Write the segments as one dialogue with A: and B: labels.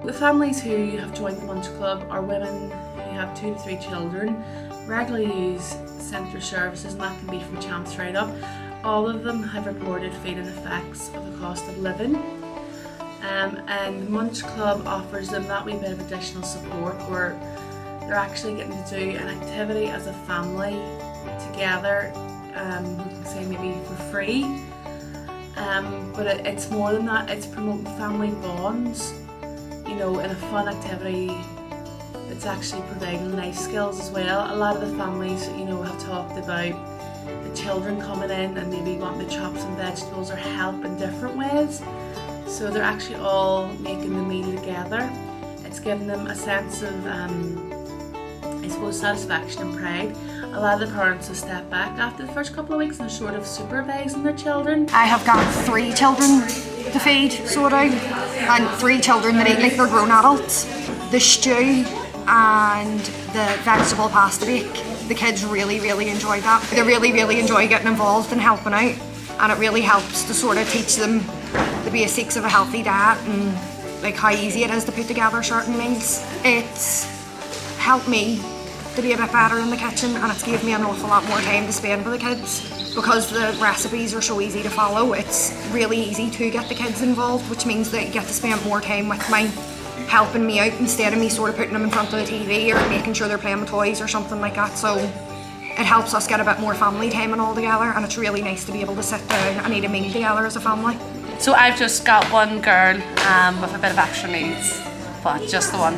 A: The families who have joined the Munch Club are women who have 2 to 3 children, regularly use centre services, and that can be from champs right up. All of them have reported feeling effects of the cost of living. And the Munch Club offers them that wee bit of additional support where they're actually getting to do an activity as a family together, we can say maybe for free. But it's more than that, it's promoting family bonds, you know, in a fun activity. It's actually providing life skills as well. A lot of the families, you know, have talked about the children coming in and maybe wanting to chop some vegetables or help in different ways. So they're actually all making the meal together. It's giving them a sense of, I suppose, satisfaction and pride. A lot of the parents have stepped back after the first couple of weeks and they're sort of supervising their children.
B: I have got 3 children to feed, sort of, and 3 children that eat like they're grown adults. The stew and the vegetable pasta bake, the kids really enjoy that. They really enjoy getting involved and helping out, and it really helps to sort of teach them the basics of a healthy diet and like how easy it is to put together certain meals. It's helped me to be a bit better in the kitchen, and it's given me an awful lot more time to spend with the kids. Because the recipes are so easy to follow, it's really easy to get the kids involved, which means that you get to spend more time with me, helping me out instead of me sort of putting them in front of the TV or making sure they're playing with toys or something like that. So it helps us get a bit more family time and all together, and it's really nice to be able to sit down and eat a meal together as a family.
C: So I've just got one girl with a bit of extra needs, but just the one.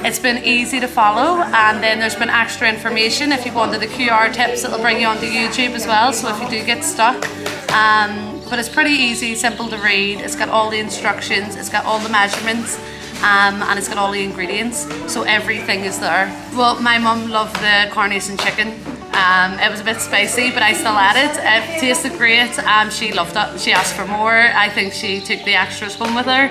C: It's been easy to follow, and then there's been extra information. If you go onto the QR tips, it'll bring you onto YouTube as well, so if you do get stuck. But it's pretty easy, simple to read. It's got all the instructions, it's got all the measurements, and it's got all the ingredients, so everything is there. Well, my mum loved the coronation chicken. It was a bit spicy, but I still ate it. It tasted great. She loved it. She asked for more. I think she took the extras home with her.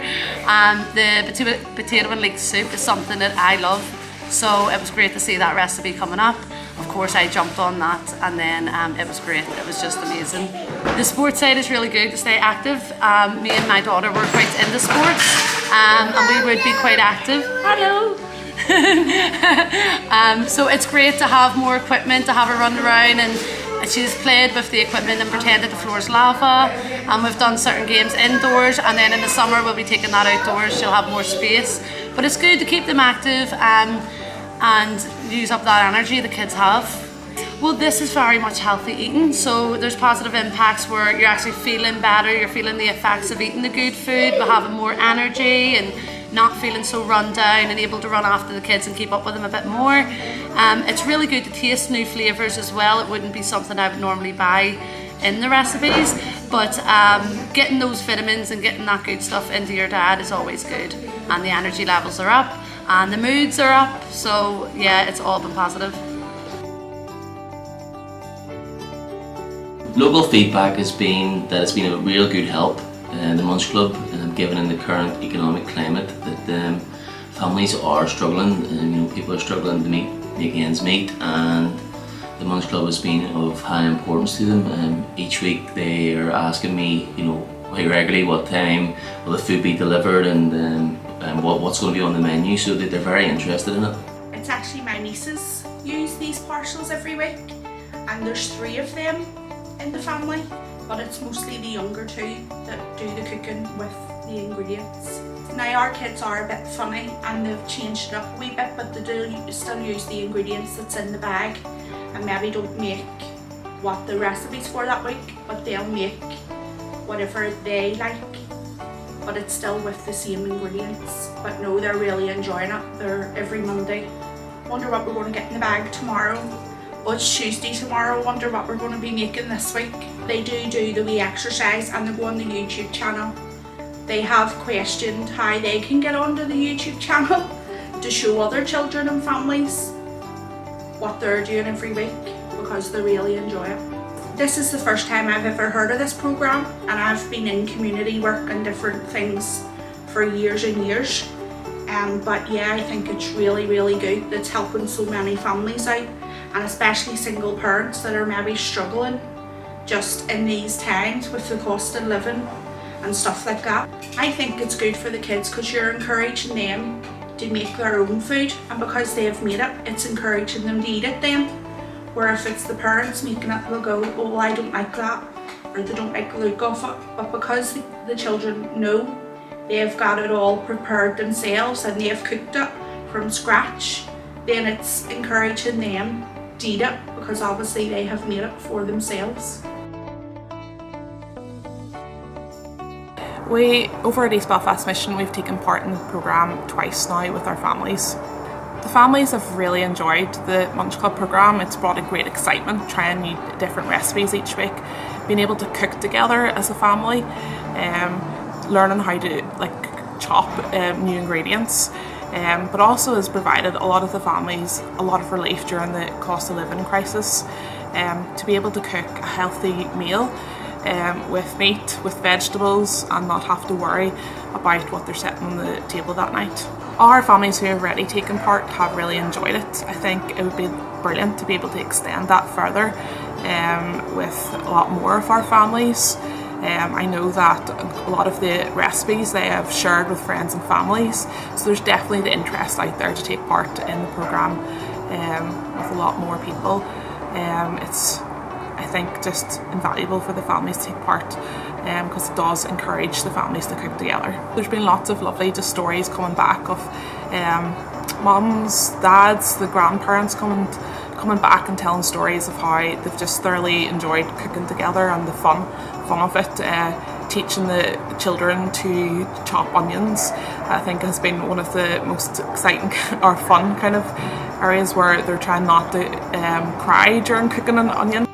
C: The potato and leek soup is something that I love, so it was great to see that recipe coming up. Of course, I jumped on that, and then it was great. It was just amazing. The sports side is really good to stay active. Me and my daughter were quite into sports, and we would be quite active. Hello. So it's great to have more equipment, to have her run around, and she's played with the equipment and pretended the floor's lava, and we've done certain games indoors, and then in the summer we'll be taking that outdoors. She'll have more space, but it's good to keep them active and use up that energy the kids have. Well, this is very much healthy eating, so there's positive impacts where you're actually feeling better, you're feeling the effects of eating the good food, but having more energy and not feeling so run down and able to run after the kids and keep up with them a bit more. It's really good to taste new flavours as well. It wouldn't be something I would normally buy in the recipes, but getting those vitamins and getting that good stuff into your diet is always good, and the energy levels are up and the moods are up, so yeah, it's all been positive.
D: Local feedback has been that it's been a real good help in the Munch Club, given in the current economic climate that families are struggling, and you know, people are struggling to make ends meet, and the Munch Club has been of high importance to them. Each week they are asking me, you know, quite regularly what time will the food be delivered, and what's going to be on the menu, so that they're very interested in it.
E: It's actually my nieces use these parcels every week, and there's 3 of them in the family, but it's mostly the younger 2 that do the cooking with the ingredients. Now our kids are a bit funny and they've changed it up a wee bit, but they do still use the ingredients that's in the bag, and maybe don't make what the recipe's for that week, but they'll make whatever they like, but it's still with the same ingredients. But no, they're really enjoying it. They're every Monday. Wonder what we're going to get in the bag tomorrow. Oh, it's Tuesday tomorrow. Wonder what we're going to be making this week. They do the wee exercise, and they go on the YouTube channel. They have questioned how they can get onto the YouTube channel to show other children and families what they're doing every week, because they really enjoy it. This is the first time I've ever heard of this programme, and I've been in community work and different things for years and years. But yeah, I think it's really good. It's helping so many families out, and especially single parents that are maybe struggling just in these times with the cost of living and stuff like that. I think it's good for the kids because you're encouraging them to make their own food, and because they've made it, it's encouraging them to eat it then. Where if it's the parents making it, they'll go, oh well, I don't like that, or they don't like the look of it. But because the children know they've got it all prepared themselves and they've cooked it from scratch, then it's encouraging them to eat it because obviously they have made it for themselves.
F: Over at East Belfast Mission, we've taken part in the programme twice now with our families. The families have really enjoyed the Munch Club programme. It's brought a great excitement, trying new different recipes each week, being able to cook together as a family, learning how to chop new ingredients, but also has provided a lot of the families a lot of relief during the cost of living crisis, to be able to cook a healthy meal with meat, with vegetables, and not have to worry about what they're setting on the table that night. All our families who have already taken part have really enjoyed it. I think it would be brilliant to be able to extend that further with a lot more of our families. I know that a lot of the recipes they have shared with friends and families, so there's definitely the interest out there to take part in the programme with a lot more people. It's, I think, just invaluable for the families to take part because it does encourage the families to cook together. There's been lots of lovely just stories coming back of mums, dads, the grandparents coming back and telling stories of how they've just thoroughly enjoyed cooking together and the fun of it. Teaching the children to chop onions, I think, has been one of the most exciting or fun kind of areas where they're trying not to cry during cooking an onion.